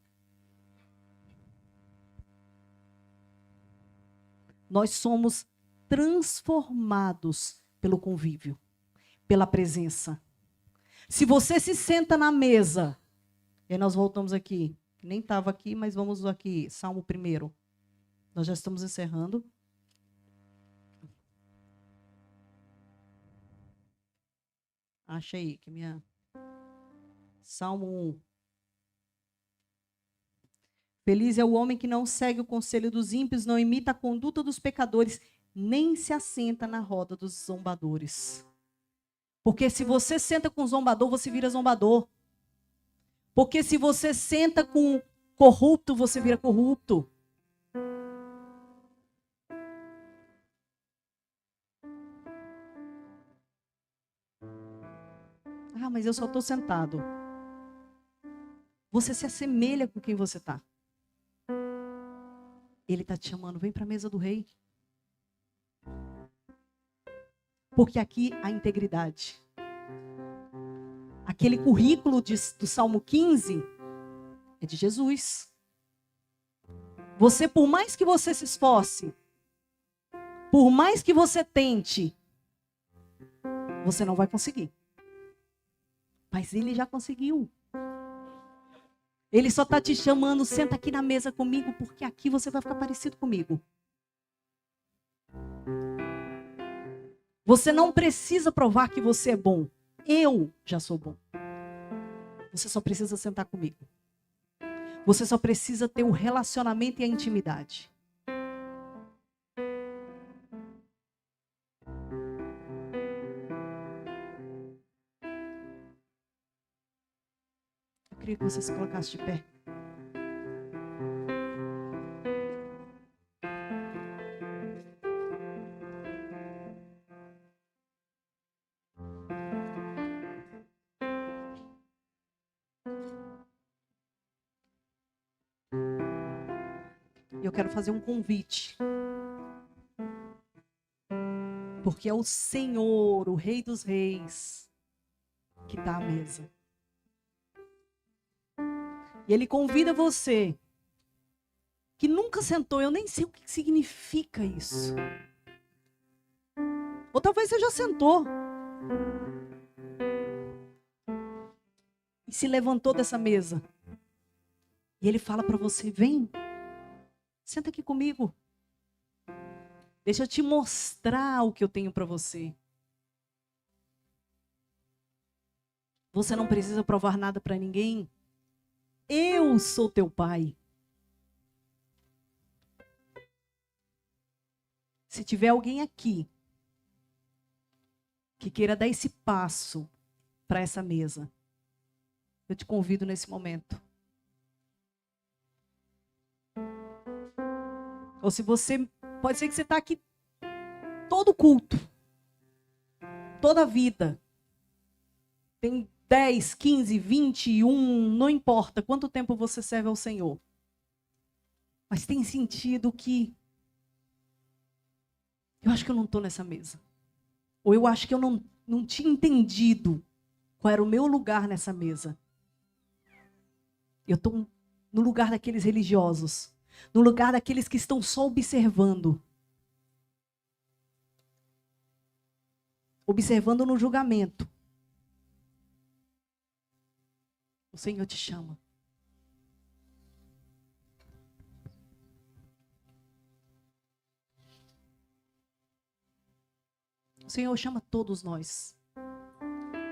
Nós somos transformados pelo convívio, pela presença. Se você se senta na mesa, e nós voltamos aqui, nem estava aqui, mas vamos aqui, Salmo 1. Nós já estamos encerrando. Acha aí, que minha... Salmo 1. Feliz é o homem que não segue o conselho dos ímpios, não imita a conduta dos pecadores, nem se assenta na roda dos zombadores. Porque se você senta com zombador, você vira zombador. Porque se você senta com corrupto, você vira corrupto. Ah, mas eu só estou sentado. Você se assemelha com quem você está. Ele está te chamando, vem para a mesa do rei. Porque aqui há integridade. Aquele currículo do Salmo 15 é de Jesus. Você, por mais que você se esforce, por mais que você tente, você não vai conseguir. Mas ele já conseguiu. Ele só está te chamando, senta aqui na mesa comigo, porque aqui você vai ficar parecido comigo. Você não precisa provar que você é bom. Eu já sou bom. Você só precisa sentar comigo. Você só precisa ter o relacionamento e a intimidade. Eu queria que você se colocasse de pé. Eu quero fazer um convite. Porque é o Senhor, o Rei dos Reis, que está à mesa. E Ele convida você, que nunca sentou, eu nem sei o que significa isso. Ou talvez você já sentou. E se levantou dessa mesa. E Ele fala para você, vem, senta aqui comigo. Deixa eu te mostrar o que eu tenho para você. Você não precisa provar nada para ninguém. Eu sou teu pai. Se tiver alguém aqui que queira dar esse passo para essa mesa, eu te convido nesse momento. Ou se você, pode ser que você está aqui todo culto, toda a vida. Tem 10, 15, 21, não importa quanto tempo você serve ao Senhor. Mas tem sentido que eu acho que eu não estou nessa mesa. Ou eu acho que eu não tinha entendido qual era o meu lugar nessa mesa. Eu estou no lugar daqueles religiosos. No lugar daqueles que estão só observando. Observando no julgamento. O Senhor te chama. O Senhor chama todos nós.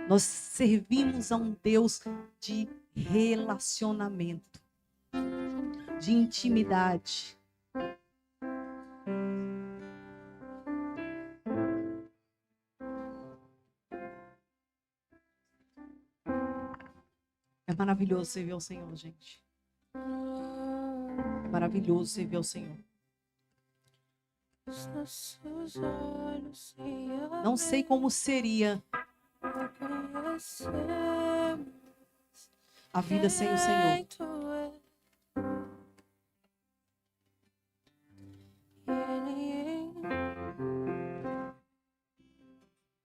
Nós servimos a um Deus de relacionamento, de intimidade. É maravilhoso servir ao Senhor, gente. É maravilhoso servir ao Senhor. Não sei como seria a vida sem o Senhor.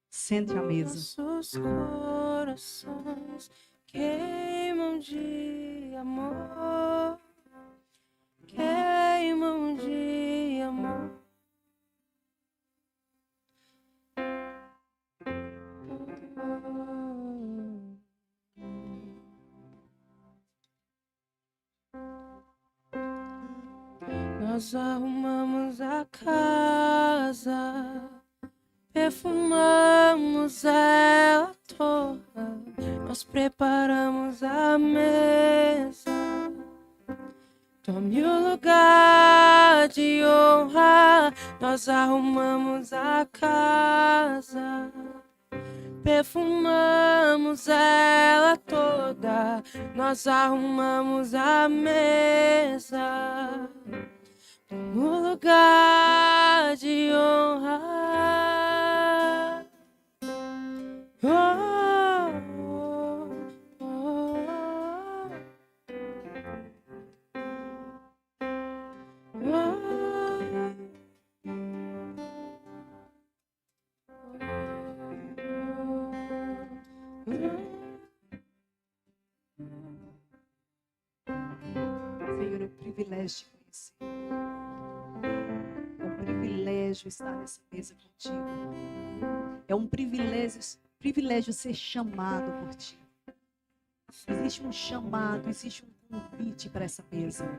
Sente à mesa. Nossos corações queimam de amor, queimam de amor. Nós arrumamos a casa, perfumamos ela toda, nós preparamos a mesa. Tome o lugar de honra, nós arrumamos a casa. Perfumamos ela toda, nós arrumamos a mesa. No lugar de honra. Oh, oh, oh, Senhor, é um privilégio te conhecer. É um privilégio estar nessa mesa contigo. É um privilégio ser chamado por ti. Existe um chamado, existe um convite para essa mesa.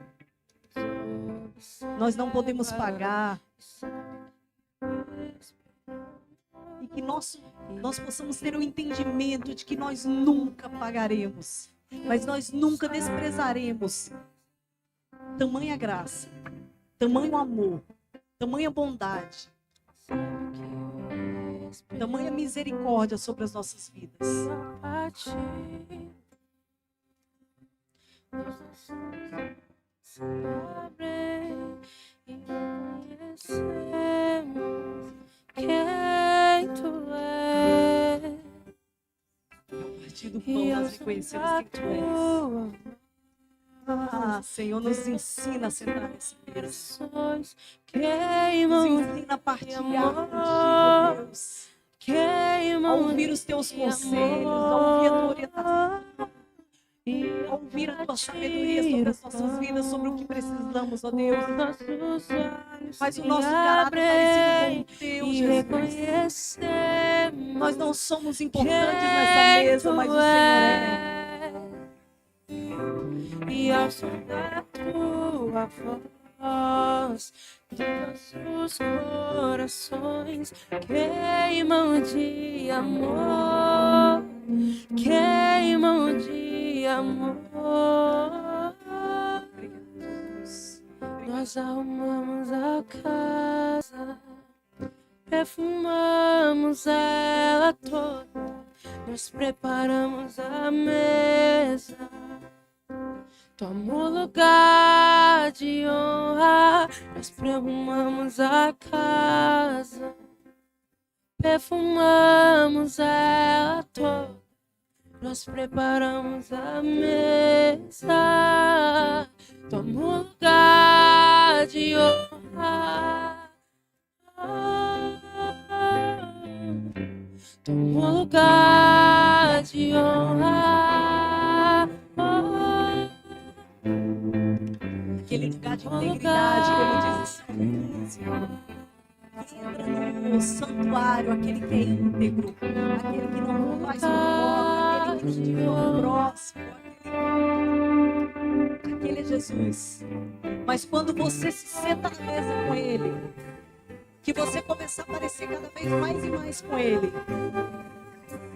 Nós não podemos pagar. E que nós possamos ter o entendimento de que nós nunca pagaremos, mas nós nunca desprezaremos tamanha graça, tamanho amor, tamanha bondade, tamanha misericórdia sobre as nossas vidas. Quem tu és, A partir do pão nós reconhecemos quem tu és. Ah, Senhor, nos ensina a sentar nessa mesa. Nos ensina a partilhar contigo, Deus. A ouvir os teus conselhos, a ouvir a tua orientação, a ouvir a tua sabedoria sobre as nossas vidas, sobre o que precisamos, ó Deus. Faz o nosso caráter parecido com o teu, Jesus. Nós não somos importantes nessa mesa, mas o Senhor é. E ao som da tua voz, nossos corações queimam de amor, queimam de amor. Nós arrumamos a casa, perfumamos ela toda, nós preparamos a mesa. Toma o lugar de honra, nós perfumamos a casa, perfumamos ela toda, nós preparamos a mesa. Toma o lugar de honra, toma o lugar de honra. Aquele lugar de integridade, como diz o Senhor. Entra no santuário, aquele que é íntegro, aquele que não faz fofoca, aquele que não é próximo, aquele é Jesus. Mas quando você se senta na mesa com Ele, que você começar a parecer cada vez mais e mais com Ele,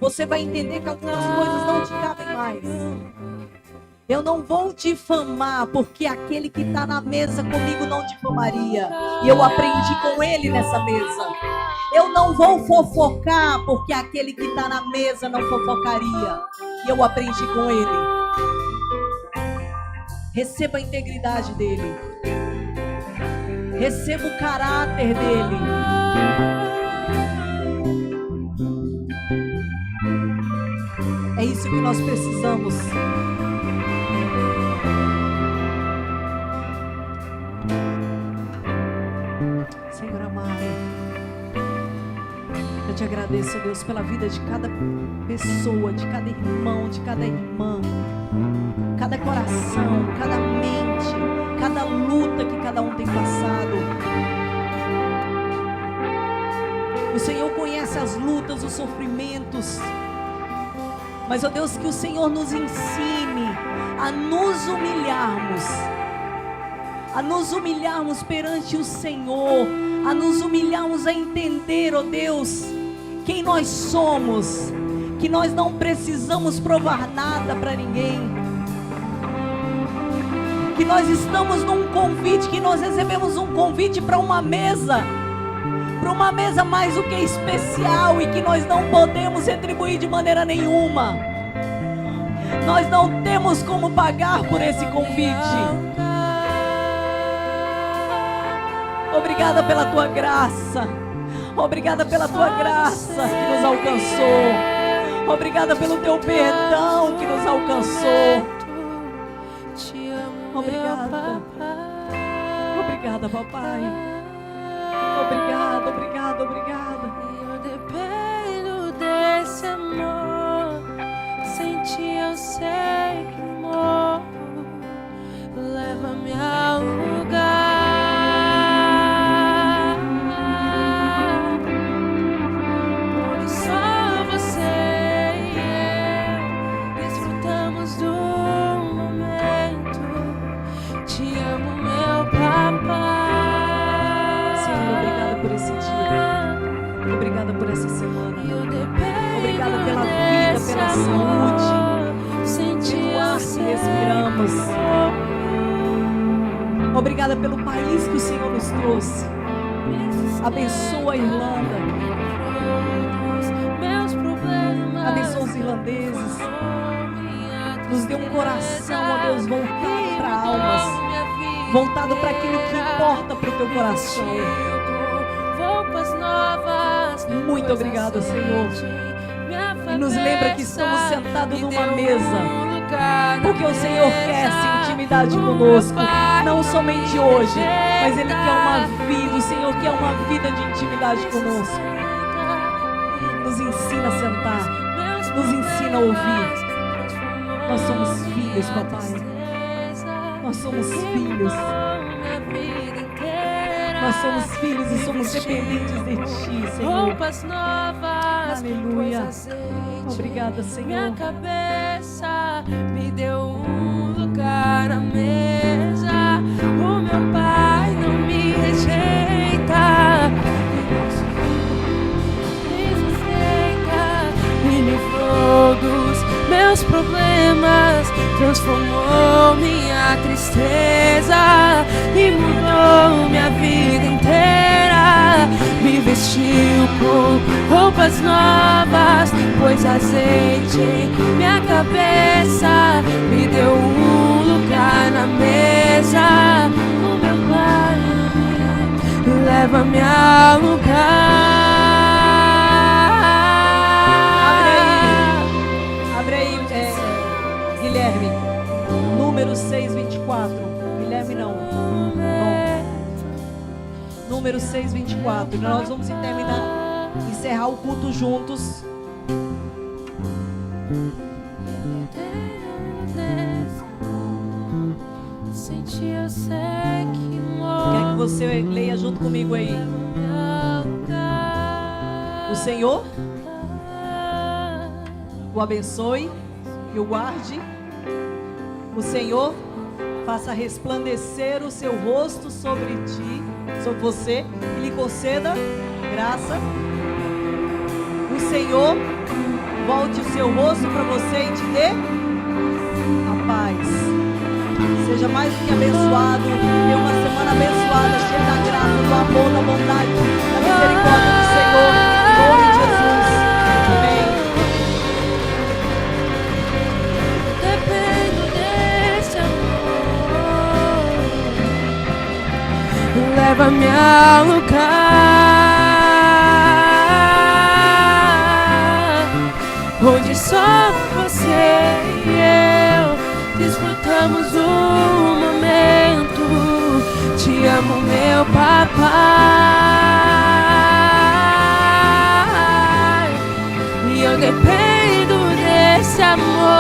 você vai entender que algumas coisas não te cabem mais. Eu não vou difamar, porque aquele que está na mesa comigo não difamaria. E eu aprendi com ele nessa mesa. Eu não vou fofocar, porque aquele que está na mesa não fofocaria. E eu aprendi com ele. Receba a integridade dele. Receba o caráter dele. É isso que nós precisamos. Senhor amado, eu te agradeço, Deus, pela vida de cada pessoa, de cada irmão, de cada irmã, cada coração, cada mente, cada luta que cada um tem passado. O Senhor conhece as lutas, os sofrimentos, mas, ó Deus, que o Senhor nos ensine a nos humilharmos perante o Senhor, a nos humilharmos a entender, ó Deus, quem nós somos, que nós não precisamos provar nada para ninguém, que nós estamos num convite, que nós recebemos um convite para uma mesa mais do que especial e que nós não podemos retribuir de maneira nenhuma. Nós não temos como pagar por esse convite. Obrigada pela tua graça. Obrigada pela tua graça que nos alcançou. Obrigada pelo teu perdão que nos alcançou. Obrigada. Obrigada, papai. Obrigada, obrigada, obrigada. Eu dependo desse amor. Sem ti eu sei que morro. Leva-me ao lugar. Onde só você e eu desfrutamos do momento. Te amo, meu papai. Senhor, obrigada por esse dia. Obrigada por essa semana. Obrigada pela vida, pela saúde. Pelo ar que respiramos. Obrigada pelo país que o Senhor nos trouxe. Abençoa a Irlanda. Abençoa os irlandeses. Nos dê um coração, ó Deus, voltado para almas, voltado para aquilo que importa para o teu coração. Muito obrigada, Senhor. E nos lembra que estamos sentados numa mesa porque o Senhor quer essa intimidade conosco. Não somente hoje, mas Ele quer uma vida. O Senhor quer uma vida de intimidade conosco. Nos ensina a sentar, nos ensina a ouvir. Nós somos filhos, papai. Nós somos filhos. Nós somos filhos e somos dependentes de Ti, Senhor. Aleluia. Obrigada, Senhor. Minha cabeça me deu um lugar na mesa. O meu Pai não me rejeita. Me sustenta, me livrou dos meus problemas, transformou minha tristeza e mudou minha vida inteira. Me vestiu com roupas novas, pôs azeite em minha cabeça, me deu um lugar na mesa. O meu Pai leva-me ao lugar. Guilherme, número 624. Guilherme não. Número 624. Nós vamos encerrar o culto juntos. Quer que você leia junto comigo aí? O Senhor o abençoe e o guarde. O Senhor faça resplandecer o seu rosto sobre ti, sobre você, e lhe conceda graça. O Senhor volte o seu rosto para você e te dê a paz. Seja mais do que abençoado. Tenha uma semana abençoada, cheia da graça, do amor, da bondade, da misericórdia do Senhor. Em nome de Jesus. Amém. Leva-me ao lugar onde só você e eu desfrutamos o momento. Te amo, meu papai.